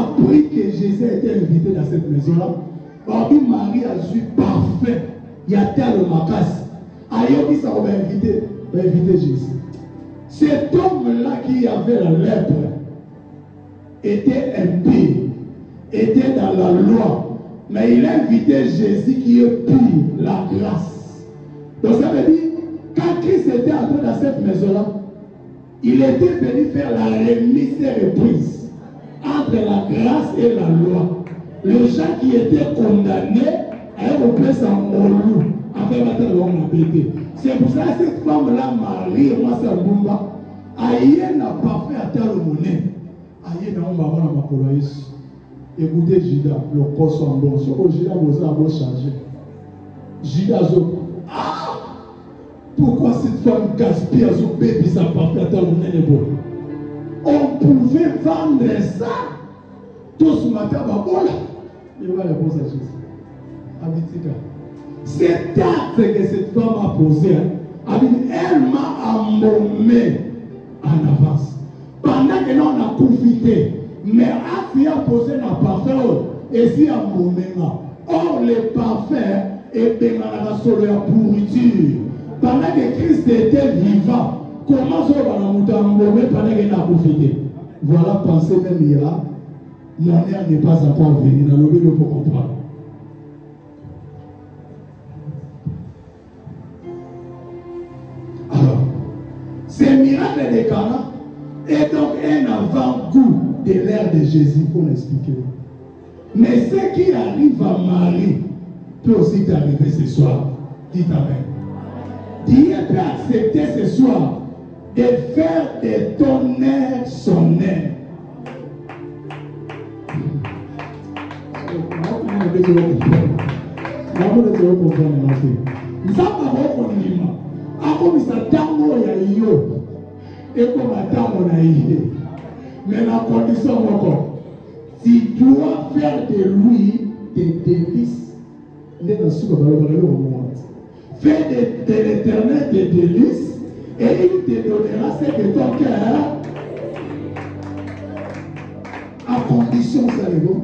appris que Jésus était invité dans cette maison-là. Marie a joué parfait. Il y a tel macasse. Ayobi, ça va inviter Jésus. Cet homme-là qui avait la lèpre était impie, était dans la loi. Mais il a invité Jésus qui est pur, la grâce. Donc ça veut dire, quand Christ était entré dans cette maison-là, il était venu faire la remise et reprise entre la grâce et la loi. Les gens qui étaient condamnés à être oppressés en loup, avec la terre de bébé. C'est pour ça que cette femme-là, Marie, moi c'est un bomba, aïe n'a pas fait à terre le monnaie. Aïe n'a pas fait à ma coloïs. Écoutez Judas, le corps soit bon. Oh, Judas, vous avez changé. Judas, ah! Pourquoi cette femme gaspille à son bébé, ça n'a pas fait à terre le monnaie? On pouvait vendre ça. Tout ce matin, voilà. Il va répondre à Jésus. Abitika. Cet acte que cette femme a posé, elle m'a embaumé en avance. Pendant que nous on a profité, mais a posé un parfum et si embaumé. Or, le parfum est bien sur la pourriture. Pendant que Christ était vivant, comment ça va nous embaumé pendant qu'il a profité? Voilà, pensez même il y a. Mon air n'est pas encore venu. Dans le milieu pour comprendre. Alors, ce miracle de Cana est donc un avant-goût de l'ère de Jésus pour l'expliquer. Mais ce qui arrive à Marie peut aussi t'arriver ce soir. Dites Amen. Dieu peut accepter ce soir de faire de ton air son air. Mais la condition encore, tu dois faire de lui des délices. Fais de l'Éternel des délices et il te donnera ce que ton cœur à condition, ça est bon.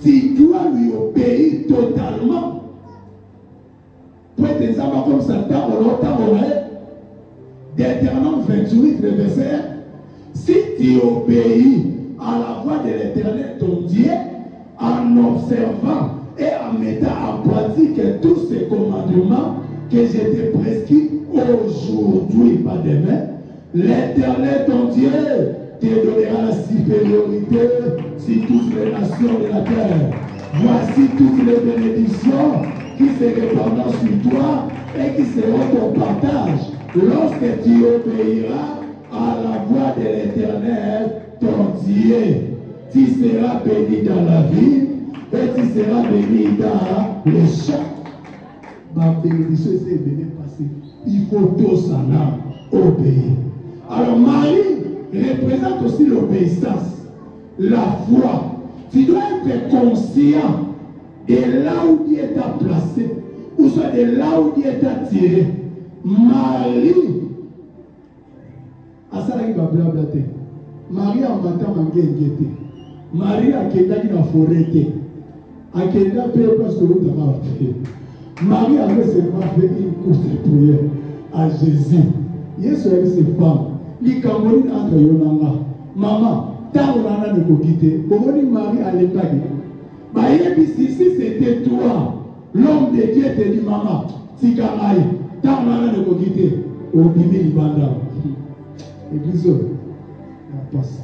Tu dois lui obéir totalement. Pour être exemple comme ça, Deutéronome 28, le verset 1. Si tu obéis à la voix de l'Éternel, ton Dieu, en observant et en mettant en pratique tous ces commandements que je t'ai prescrits aujourd'hui, pas demain, l'Éternel, ton Dieu, te donnera la supériorité sur toutes les nations de la terre. Voici toutes les bénédictions qui se répandront sur toi et qui seront ton partage lorsque tu obéiras à la voix de l'Éternel, ton Dieu. Tu seras béni dans la ville et tu seras béni dans les champs. Ma bénédiction est bénie parce qu'il faut tous en obéir. Alors Marie représente aussi l'obéissance, la foi. Tu dois être conscient de là où Dieu t'a placé, ou soit de là où Dieu t'a tiré. Marie, à ça il va blablater. Marie en matin manqué inquiété. Marie a quitté la forêt. A quitté la paix parce que l'autre a fait. Marie avait seulement fait une courte prière à Jésus. Yesu avait ses femmes. Les Camerounais entre Yonanga. Maman, tant on a ne peut quitter. Comment Marie à l'époque? Si c'était toi, l'homme de Dieu te dit, maman, si Kamaï, tant on a ne peut quitter. Au bimé Libanda. Église, la passe.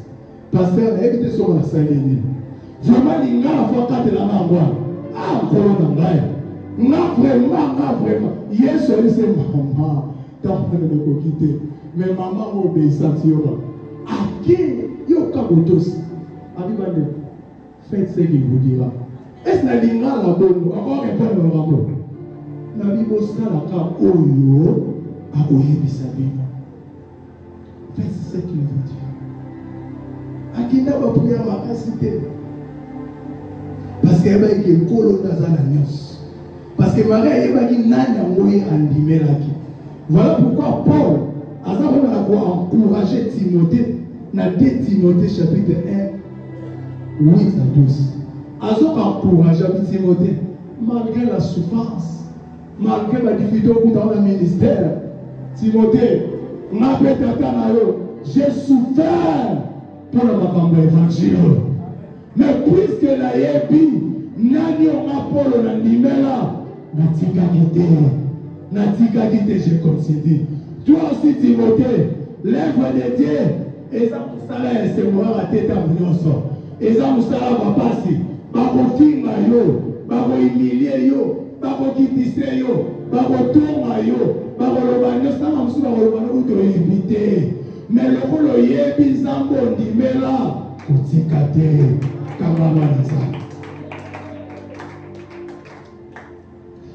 Pasteur, évitez sur la salle. Vraiment, il y a la fois quand il a un ah, encore vraiment. Yesu c'est maman. Tant on ne peut quitter. Mais maman obéissante, à qui il y a tous. Faites ce qu'il vous dira. Est-ce que la bonne encore répondre au rapport? La Bible sera la carte Oyo à Oyebisabi. Faites ce qu'il vous dira. À qui n'a pas prié à ma cité? Parce qu'il y a une colonne dans la nuit. Parce que Marie a dit Nana Moïse en Dimelaki. Voilà pourquoi Paul a encouragé Timothée dans 2 Timothée chapitre 1, 8 à 12. A encouragé Timothée malgré la souffrance. malgré ma difficulté dans le ministère, Timothée, j'ai souffert pour le makambo évangile. Mais puisque la yebi, nani on Apollo na nimela, natika kite, je continue. Toi aussi Timothée, l'œuvre de Dieu, et ça pour ça là, c'est moi à tête à Mignoso. Et ça pour ça là, va passer. Bako finga yo, bako humilier yo, bako kitise yo, bako tourna yo, bako lobano, ça m'a moussou bako lobano ou te éviter. Mais le kolo yebi zambo ndimela, kutikate, kamamaniza.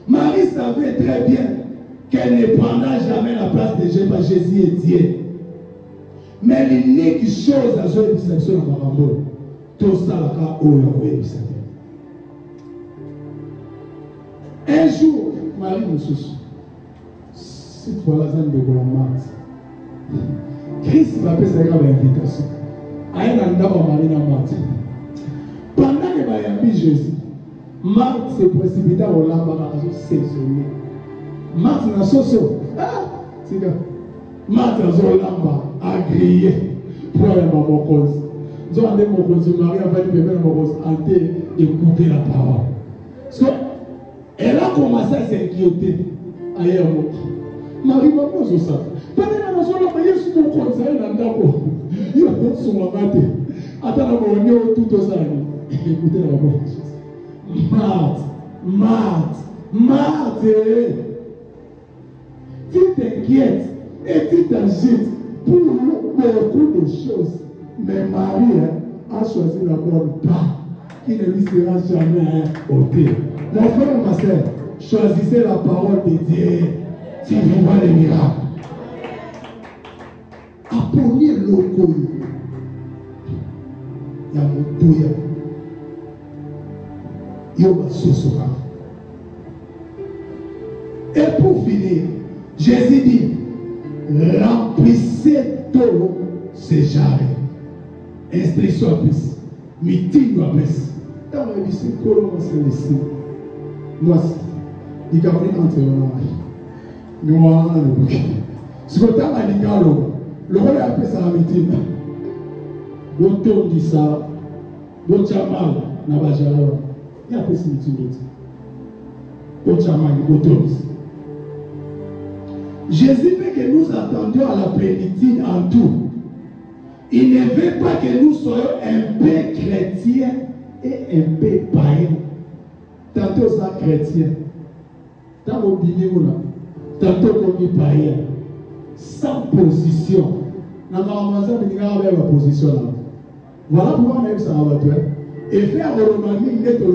Marie savait très bien qu'elle ne prendra jamais la place de Jésus, parce que Jésus est Dieu. Mais l'unique chose à jouer de cette chose dans le monde, tout ça là, un jour, Marie nous soucie. Cette fois-là, ça ne veut pas. Christ va faire sa invitation. Aïe, n'a pas Marie n'a pas. Pendant que Marie a Jésus, Marthe s'est précipitée au lamba, elle a saisonné. Marthe n'a soso. Ah, c'est ça. Marthe a lamba, a grillé pour aller à ma cause. Nous avons dit mon cause, Marie a fait ma cause, a écouter la parole. Parce qu'elle a commencé à s'inquiéter. Ailleurs, Marie m'a posé ça. Pendant que nous avons fait ce qu'on conseille dans le temps, il y a d'autres sur ma maté. Attends, on est tout aux années. Écoutez la parole. Marthe, tu t'inquiètes et tu t'agites pour beaucoup de choses. Mais Marie a choisi la bonne part qui ne lui sera jamais ôtée. Mon frère et ma soeur, choisissez la parole de Dieu. Tu vivras les miracles. Apprenez l'orgueil. Il y a mon douille. Et pour finir, Jésus dit, remplissez tout ces jarres. Instruction à plus. Meeting à plus. Dans le lycée, comment c'est lycée? Moi, il y a un entre nous. Nous avons un bouquet. Ce que tu as dit, le rôle est appelé ça la meeting. L'auteur dit ça. L'auteur mal, n'a pas jamais. Il y a plus de meeting. Jésus veut que nous attendions à la plénitude en tout. Il ne veut pas que nous soyons un peu chrétiens et un peu païens. Tantôt ça chrétien, tantôt tantôt comme païen, sans position. Dans la position là. Voilà pourquoi même ça va faire. Et faire le romanisme, ne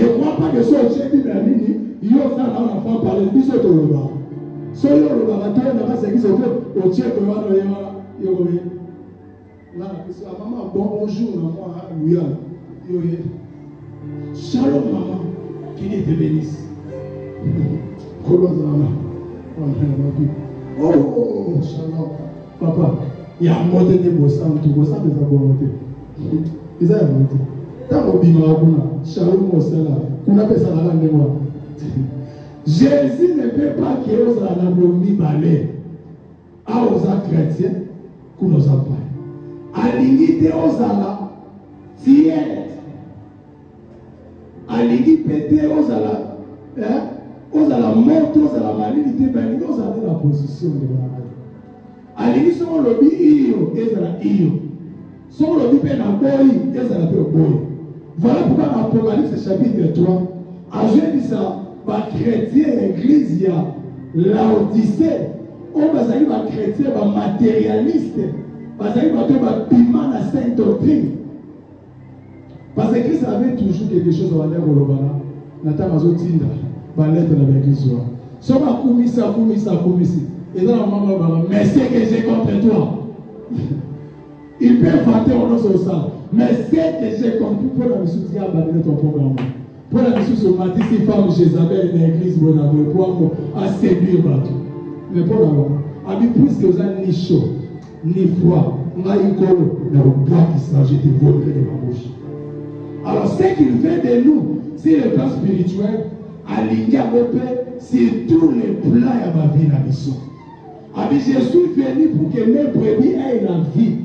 crois pas que ce soit dit Bernini, il y a un enfant parler de ce Toloba. So yo le barateur n'a pas ce qui se fait au tchèque de Mano Yoé. Là, maman, bonjour, maman, oui, Yoé. Shalom, maman, qu'il te bénisse. Oh, shalom, papa. Il y a un mot de Bossan, tout Bossan de sa volonté. Ils ont un mot. Tant que Bimaguna, Shalom Mosela, qu'on appelle ça la langue de moi. Jésus ne peut pas qu'il y ait la langue balai à aux chrétiens qu'on nous a pas. À l'unité aux ala, tiède. À l'unité aux ala, aux ala mort, aux ala malignité, ben nous avons la position de la maladie. Alingi son lobby iyo ezala iyo son lobby pe na boyi ezala pe boyi. Voilà pourquoi dans Apocalypse chapitre 3 a dit ça ba chrétien église ya Laodicée on bazali ba chrétien ba matérialiste bazali ba to ba piment na sainte doctrine parce que Christ avait toujours quelque chose à dire au lobana nata mazotinda ba lettre na l'église wa so ba kumisa et dans la maman, mais c'est que j'ai contre toi. Il peut vanter au nom de ça. Mais c'est que j'ai contre pour la mission qui a abandonné ton programme. Pour la mission sur Mathis, si femme Jézabel, une église, pour séduire partout. Mais pour la maman, ami plus que vous avez ni chaud, ni froid, on a une colle dans le bois qui s'agit de voler de ma bouche. Alors, ce qu'il veut de nous, c'est le plan spirituel, aligné à mon Père, c'est tous les plans à ma vie, la mission. Je suis venu pour que mes brebis aient la vie.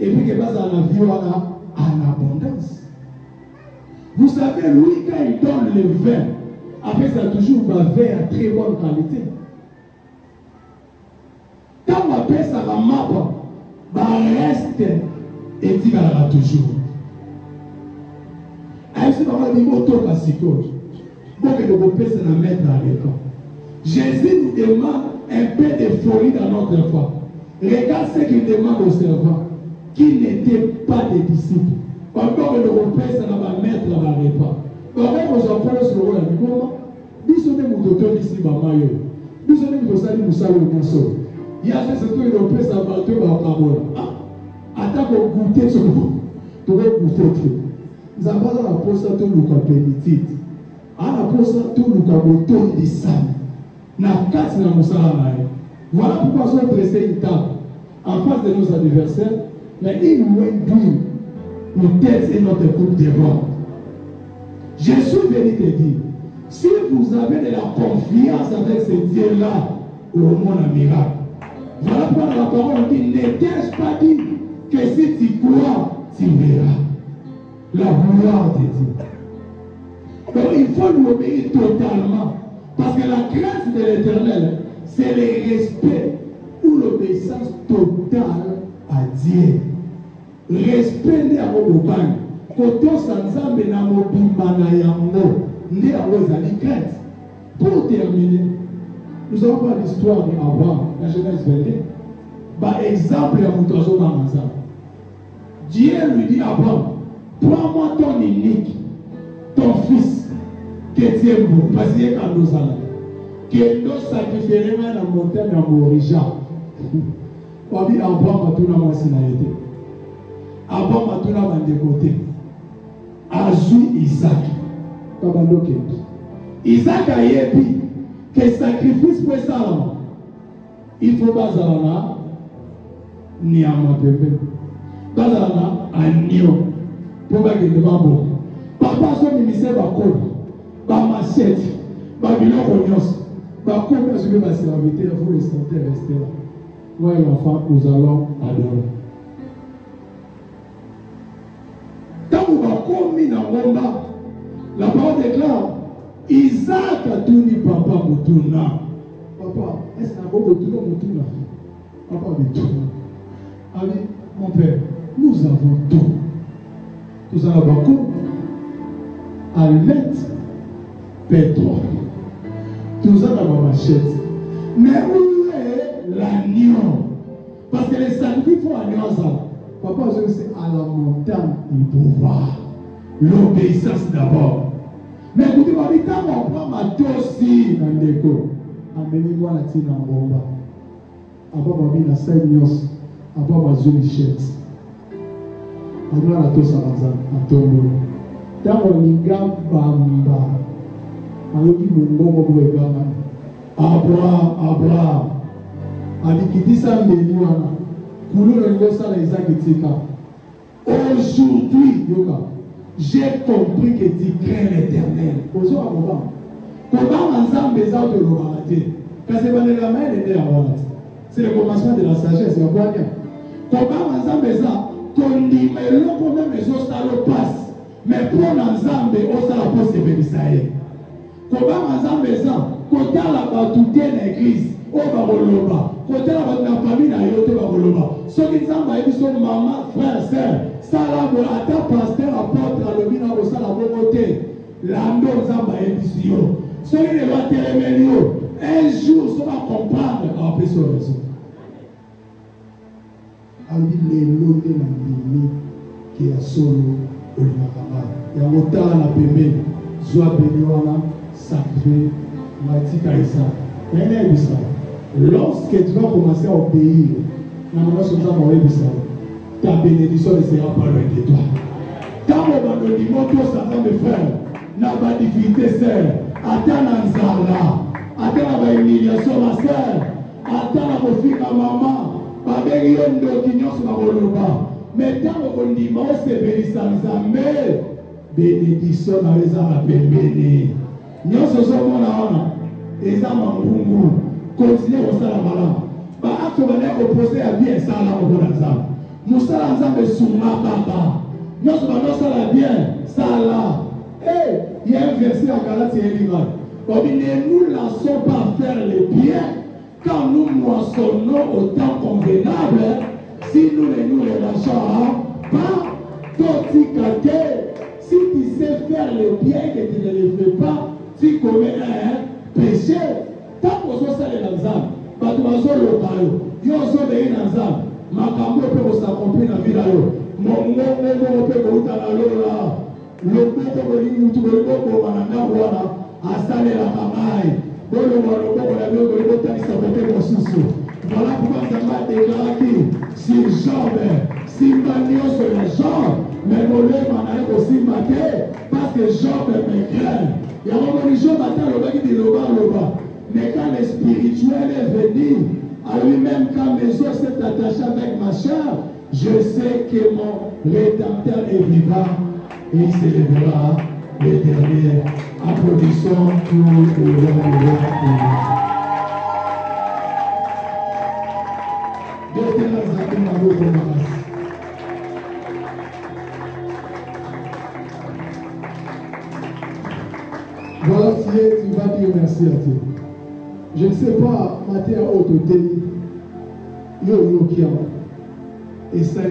Et puis que base à la vie, voilà, en abondance. Vous savez, lui, quand il donne le vin, après ça, toujours un vin à très bonne qualité. Quand on appelle ça la map, reste et dit va toujours. Ainsi, on va dire moto classico. Donc, le beau-père, c'est la mettre à l'école. Jésus nous demande un peu de folie dans notre foi. Regarde ce qu'il demande aux servants qui n'étaient pas des disciples. Encore le beau-père, ça va mettre à la repas. Donc, on va prendre ce rôle à l'immoment. Bisonne mon docteur ici, maman. Bisonne mon docteur ici, maman. Il y a ce que le beau-père, ça va te faire à la attends qu'on goûte ce coup. Tu vas goûter. Nous avons la poste à tout le cas pénitique. À la poste à tout le cas moto de sang. Na quatre na musala. Voilà pourquoi nous avons dressé une table en face de nos adversaires. Mais il nous dit nos têtes et notre coupe de voix. Je suis venu te dire, si vous avez de la confiance avec ce Dieu-là, au moins un miracle. Voilà pourquoi la parole dit, n'était-ce pas dit que si tu crois, tu verras la gloire de Dieu. Donc il faut nous obéir totalement. Parce que la crainte de l'Éternel, c'est le respect ou l'obéissance totale à Dieu. Respect n'est à Moboban. Quand on s'ensemble na mobimana yango, n'est à Rosali crainte. Pour terminer, nous avons pas l'histoire d'Abraham, la Genèse 22. Par exemple, il y a Moutazo Mamaza. Dieu lui dit à Abraham, prends-moi ton unique, ton fils, que tu aimes beaucoup, parce qu'il y a un dos à la que nous sacrifierons dans la montagne à Morija. On dit Abraham a tout dans ma sinalité. Abraham a tout dans mon côté. Azou Isaac. Isaac a dit que sacrifice pour ça, il faut bazalana ni à ma bébé. Bazalana à Nio. Pour que le babo. Papa son ministère va coller. Ba machette. Ba biloko nyos. Ba comme je vais ma serviteur, il faut rester là. Moi et l'enfant, nous allons adorer. Quand vous va commis dans le monde, la parole déclare, Isaac a tout dit papa Moutuna. Papa, est-ce que vous avez tout Moutuna? Papa a tout. Allez, mon père, nous avons tout. Nous avons beaucoup. Almet, pétrole. Nous avons machette. Mais où est l'agneau? Parce que les sacrifices font agneau ça. Papa, c'est à la montagne du pouvoir. L'obéissance d'abord. Mais écoutez, quand on prend ma dossier dans le déco, amenez-moi la tine en bomba. Après, ma vie, la saignos. Après, ma zolichette. Après, la tosse à tombeau. Dans mon liga bamba. Alors, qui m'ont bon Abraham. Alikiti ça mémoire. Koulou le niveau ça les Isaac. Aujourd'hui, yoga, j'ai compris que tu crains l'Éternel. Bonjour Abraham. Comment ensemble les autres de l'humanité? Parce que la main est à moi. C'est le commencement de la sagesse. Comment ensemble les autres? Ton numéro pour même les autres ça le passe. Mais pour ensemble, on s'en a posé Bélissaïe. Comment ensemble les autres? Quand la batute dans l'église, on va relever. Quand la famille n'a pas relevé. Ceux qui sont maman, frère, sœur, ça là, à ta pasteur, apôtre, à l'obéi, à ça la beauté. L'ando, ça va être ici. Ceux qui ne vont pas un jour, ça va comprendre. Après, sur le réseau. Alors, il est l'eau de l'ennemi qui est solo au Limakama. Il y a un temps à la pémé, Zoa Béniwana, sacré. Lorsque tu vas commencer à obéir, ta bénédiction ne sera pas loin de toi. Quand on va nous dire, ça va me faire, n'a pas de difficulté, sœur. Attends un zala, attends la humiliation, ma sœur. Attends la fille, ma maman. Pas de rien de qui n'y a pas de. Mais quand on dit, c'est bénissant, mais bénédiction dans les armes bénis. Nous sommes les armes continuez au salam. Acte opposé à bien ça là au bon ensemble. Nous sommes ensemble souma baba. Nous sommes bien ça là. Il y a un verset en Galatie ne nous laissons pas faire les biens quand nous moissonnons au temps convenable. Si nous ne nous relâchons pas, si tu sais faire le bien et que tu ne le fais pas, tu commets un péché. Tant qu'on soit salé dans l'âme, quand tu vas sur le baillot, il y a aussi des gens ma cambo peut s'accomplir dans la vie d'ailleurs. Mon mot peut vous dans la loi. Le beaucoup de nous, tout le monde, on a voilà, à saler la campagne. Dans le monde, on a vu que le temps s'appelle mon souci. Voilà pourquoi ça m'a déclaré si jamais, si Manio sur les gens, mais mon lait m'en a aussi maté, parce que Job me craint. Il y a un moment où Job attend le bas qui dit le bas. Mais quand le spirituel est venu, à lui-même, quand mes os s'est attaché avec ma chair, je sais que mon Rédempteur est vivant et il s'élèvera le dernier. Applaudissons tout le roi. Voilà, tu vas dire merci à Dieu. Je ne sais pas, Matthieu, autre thé, yo, et ça,